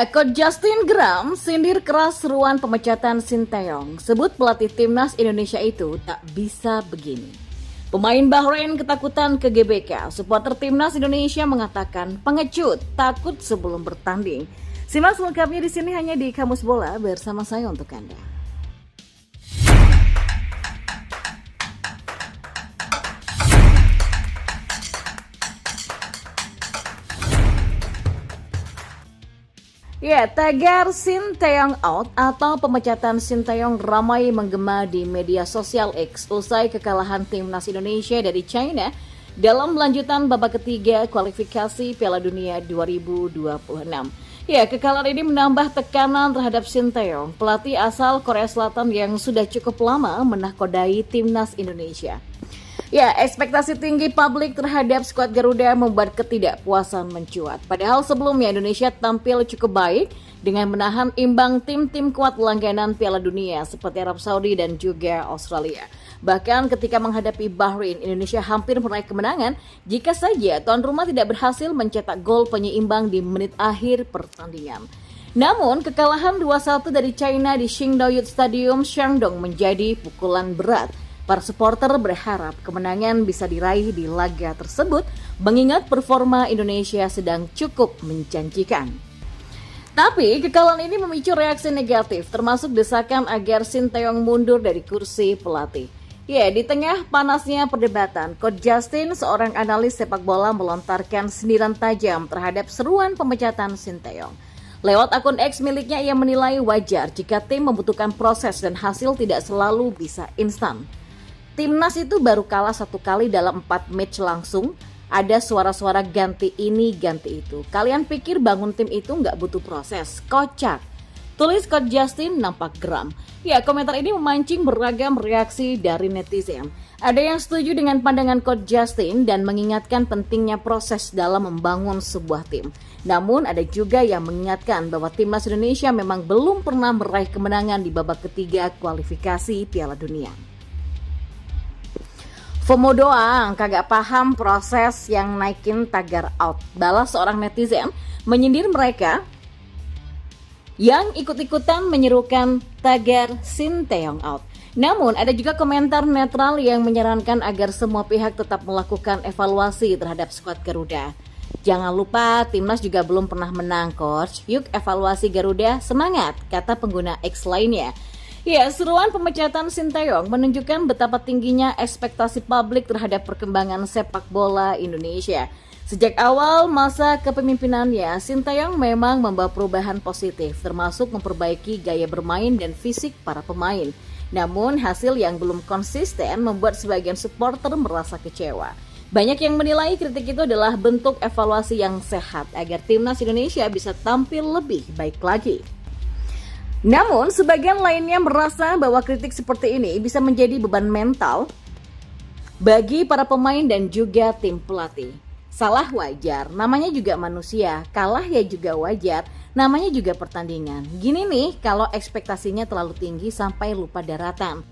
Ya, Coach Justin Graham sindir keras seruan pemecatan Sinteyong. Sebut pelatih timnas Indonesia itu tak bisa begini. Pemain Bahrain ketakutan ke GBK. Supporter timnas Indonesia mengatakan pengecut, takut sebelum bertanding. Simak selengkapnya di sini hanya di Kamus Bola bersama saya untuk Anda. Ya, tagar Sinteyong out atau pemecatan Sinteyong ramai menggema di media sosial X usai kekalahan timnas Indonesia dari China dalam lanjutan babak ketiga kualifikasi Piala Dunia 2026. Ya, kekalahan ini menambah tekanan terhadap Sinteyong, pelatih asal Korea Selatan yang sudah cukup lama menakodai timnas Indonesia. Ya, ekspektasi tinggi publik terhadap skuad Garuda membuat ketidakpuasan mencuat. Padahal sebelumnya Indonesia tampil cukup baik dengan menahan imbang tim-tim kuat langganan Piala Dunia seperti Arab Saudi dan juga Australia. Bahkan ketika menghadapi Bahrain, Indonesia hampir meraih kemenangan jika saja tuan rumah tidak berhasil mencetak gol penyeimbang di menit akhir pertandingan. Namun, kekalahan 2-1 dari China di Qingdao Stadium Shandong menjadi pukulan berat. Para supporter berharap kemenangan bisa diraih di laga tersebut mengingat performa Indonesia sedang cukup menjanjikan. Tapi kekalahan ini memicu reaksi negatif termasuk desakan agar Sinteyong mundur dari kursi pelatih. Ya, di tengah panasnya perdebatan, Coach Justin, seorang analis sepak bola melontarkan sindiran tajam terhadap seruan pemecatan Sinteyong. Lewat akun X miliknya ia menilai wajar jika tim membutuhkan proses dan hasil tidak selalu bisa instan. Timnas itu baru kalah 1 kali dalam 4 match langsung. Ada suara-suara ganti ini, ganti itu. Kalian pikir bangun tim itu nggak butuh proses? Kocak. Tulis Coach Justin nampak geram. Ya, komentar ini memancing beragam reaksi dari netizen. Ada yang setuju dengan pandangan Coach Justin dan mengingatkan pentingnya proses dalam membangun sebuah tim. Namun ada juga yang mengingatkan bahwa timnas Indonesia memang belum pernah meraih kemenangan di babak ketiga kualifikasi Piala Dunia. FOMO doang, kagak paham proses yang naikin tagar out. Balas seorang netizen menyindir mereka yang ikut-ikutan menyerukan tagar Sinteyong out. Namun ada juga komentar netral yang menyarankan agar semua pihak tetap melakukan evaluasi terhadap skuad Garuda. Jangan lupa timnas juga belum pernah menang, coach. Yuk evaluasi Garuda, semangat, kata pengguna X lainnya. Ya, seruan pemecatan Sinteyong menunjukkan betapa tingginya ekspektasi publik terhadap perkembangan sepak bola Indonesia. Sejak awal masa kepemimpinannya, Sinteyong memang membawa perubahan positif, termasuk memperbaiki gaya bermain dan fisik para pemain. Namun, hasil yang belum konsisten membuat sebagian supporter merasa kecewa. Banyak yang menilai kritik itu adalah bentuk evaluasi yang sehat agar timnas Indonesia bisa tampil lebih baik lagi. Namun, sebagian lainnya merasa bahwa kritik seperti ini bisa menjadi beban mental bagi para pemain dan juga tim pelatih. Salah wajar, namanya juga manusia. Kalah ya juga wajar, namanya juga pertandingan. Gini nih, kalau ekspektasinya terlalu tinggi sampai lupa daratan.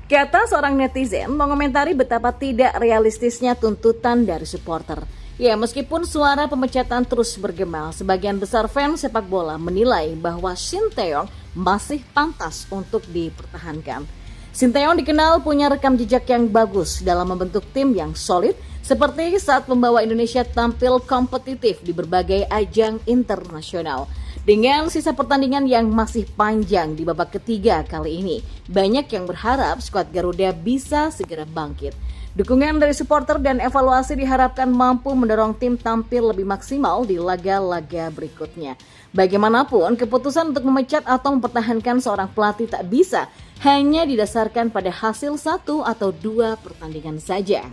Kata seorang netizen mengomentari betapa tidak realistisnya tuntutan dari supporter. Ya, meskipun suara pemecatan terus bergema, sebagian besar fans sepak bola menilai bahwa Sinteyong masih pantas untuk dipertahankan. Sinteyong dikenal punya rekam jejak yang bagus dalam membentuk tim yang solid, seperti saat membawa Indonesia tampil kompetitif di berbagai ajang internasional. Dengan sisa pertandingan yang masih panjang di babak ketiga kali ini, banyak yang berharap skuad Garuda bisa segera bangkit. Dukungan dari supporter dan evaluasi diharapkan mampu mendorong tim tampil lebih maksimal di laga-laga berikutnya. Bagaimanapun, keputusan untuk memecat atau mempertahankan seorang pelatih tak bisa hanya didasarkan pada hasil 1 atau 2 pertandingan saja.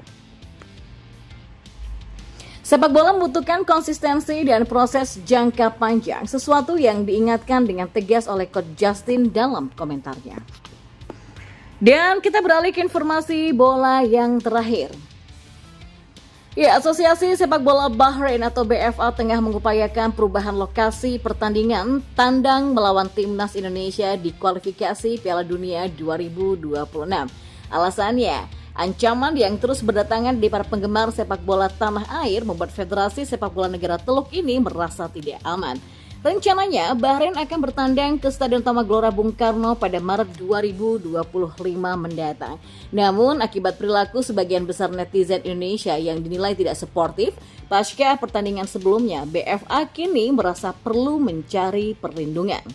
Sepak bola membutuhkan konsistensi dan proses jangka panjang, sesuatu yang diingatkan dengan tegas oleh Coach Justin dalam komentarnya. Dan kita beralih ke informasi bola yang terakhir. Ya, Asosiasi Sepak Bola Bahrain atau BFA tengah mengupayakan perubahan lokasi pertandingan tandang melawan timnas Indonesia di kualifikasi Piala Dunia 2026. Alasannya, ancaman yang terus berdatangan di para penggemar sepak bola tanah air membuat Federasi Sepak Bola Negara Teluk ini merasa tidak aman. Rencananya, Bahrain akan bertandang ke Stadion Utama Gelora Bung Karno pada Maret 2025 mendatang. Namun, akibat perilaku sebagian besar netizen Indonesia yang dinilai tidak sportif, pasca pertandingan sebelumnya, BFA kini merasa perlu mencari perlindungan.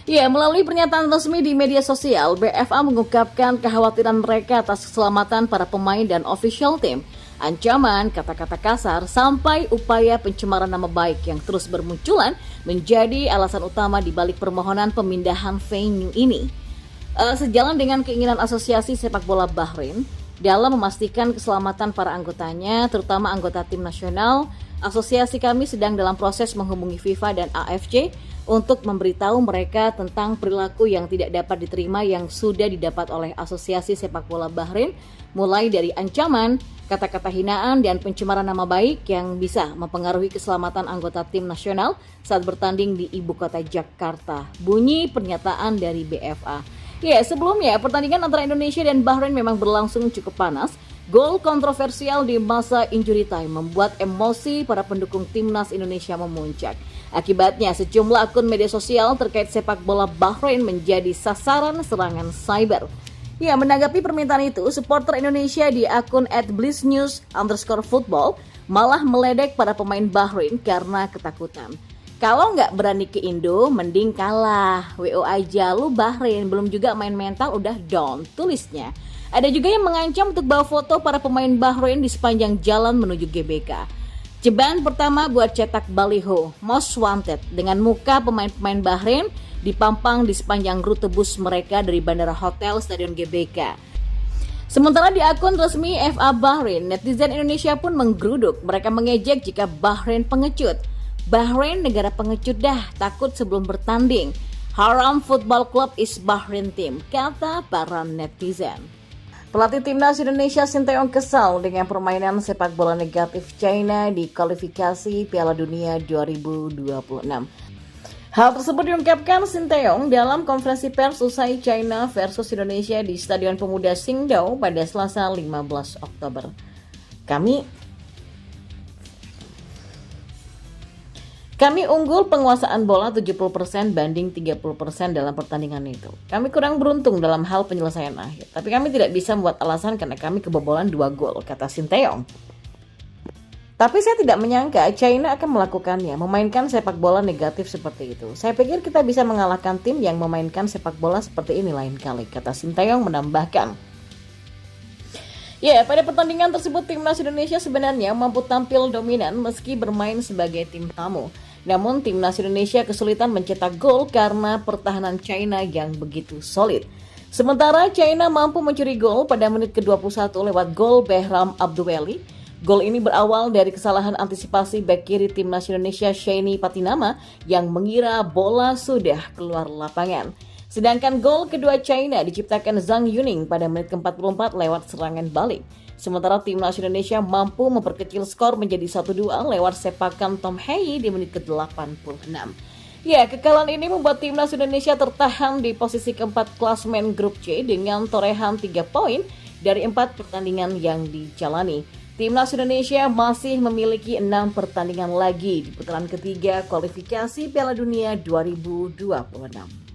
Ya, melalui pernyataan resmi di media sosial, BFA mengungkapkan kekhawatiran mereka atas keselamatan para pemain dan official team. Ancaman, kata-kata kasar, sampai upaya pencemaran nama baik yang terus bermunculan menjadi alasan utama di balik permohonan pemindahan venue ini. Sejalan dengan keinginan Asosiasi Sepak Bola Bahrain dalam memastikan keselamatan para anggotanya, terutama anggota tim nasional, asosiasi kami sedang dalam proses menghubungi FIFA dan AFC untuk memberitahu mereka tentang perilaku yang tidak dapat diterima yang sudah didapat oleh Asosiasi Sepak Bola Bahrain, mulai dari ancaman, kata-kata hinaan, dan pencemaran nama baik yang bisa mempengaruhi keselamatan anggota tim nasional saat bertanding di ibu kota Jakarta. Bunyi pernyataan dari BFA. Ya, sebelumnya pertandingan antara Indonesia dan Bahrain memang berlangsung cukup panas. Gol kontroversial di masa injury time membuat emosi para pendukung timnas Indonesia memuncak. Akibatnya, sejumlah akun media sosial terkait sepak bola Bahrain menjadi sasaran serangan cyber. Ya, menanggapi permintaan itu, supporter Indonesia di akun @blissnews_football malah meledek para pemain Bahrain karena ketakutan. Kalau nggak berani ke Indo, mending kalah. WO aja lu Bahrain, belum juga main mental udah down, tulisnya. Ada juga yang mengancam untuk bawa foto para pemain Bahrain di sepanjang jalan menuju GBK. Jebakan pertama buat cetak baliho Most Wanted dengan muka pemain-pemain Bahrain dipampang di sepanjang rute bus mereka dari Bandara Hotel Stadion GBK. Sementara di akun resmi FA Bahrain, netizen Indonesia pun menggeruduk. Mereka mengejek jika Bahrain pengecut. Bahrain negara pengecut dah, takut sebelum bertanding. Haram Football Club is Bahrain team, kata para netizen. Pelatih timnas Indonesia Sinteyong kesal dengan permainan sepak bola negatif China di kualifikasi Piala Dunia 2026. Hal tersebut diungkapkan Sinteyong dalam konferensi pers usai China versus Indonesia di Stadion Pemuda Qingdao pada Selasa 15 Oktober. Kami unggul penguasaan bola 70% banding 30% dalam pertandingan itu. Kami kurang beruntung dalam hal penyelesaian akhir, tapi kami tidak bisa membuat alasan karena kami kebobolan 2 gol, kata Sinteyong. Tapi saya tidak menyangka China akan melakukannya, memainkan sepak bola negatif seperti itu. Saya pikir kita bisa mengalahkan tim yang memainkan sepak bola seperti ini lain kali, kata Sinteyong menambahkan. Ya, pada pertandingan tersebut timnas Indonesia sebenarnya mampu tampil dominan meski bermain sebagai tim tamu. Namun timnas Indonesia kesulitan mencetak gol karena pertahanan China yang begitu solid. Sementara China mampu mencuri gol pada menit ke-21 lewat gol Behram Abduweli. Gol ini berawal dari kesalahan antisipasi bek kiri timnas Indonesia Sheini Patinama yang mengira bola sudah keluar lapangan. Sedangkan gol kedua China diciptakan Zhang Yuning pada menit ke-44 lewat serangan balik. Sementara timnas Indonesia mampu memperkecil skor menjadi 1-2 lewat sepakan Tom Hei di menit ke-86. Ya, kekalahan ini membuat timnas Indonesia tertahan di posisi keempat klasmen grup C dengan torehan 3 poin dari 4 pertandingan yang dijalani. Timnas Indonesia masih memiliki 6 pertandingan lagi di putaran ketiga kualifikasi Piala Dunia 2026.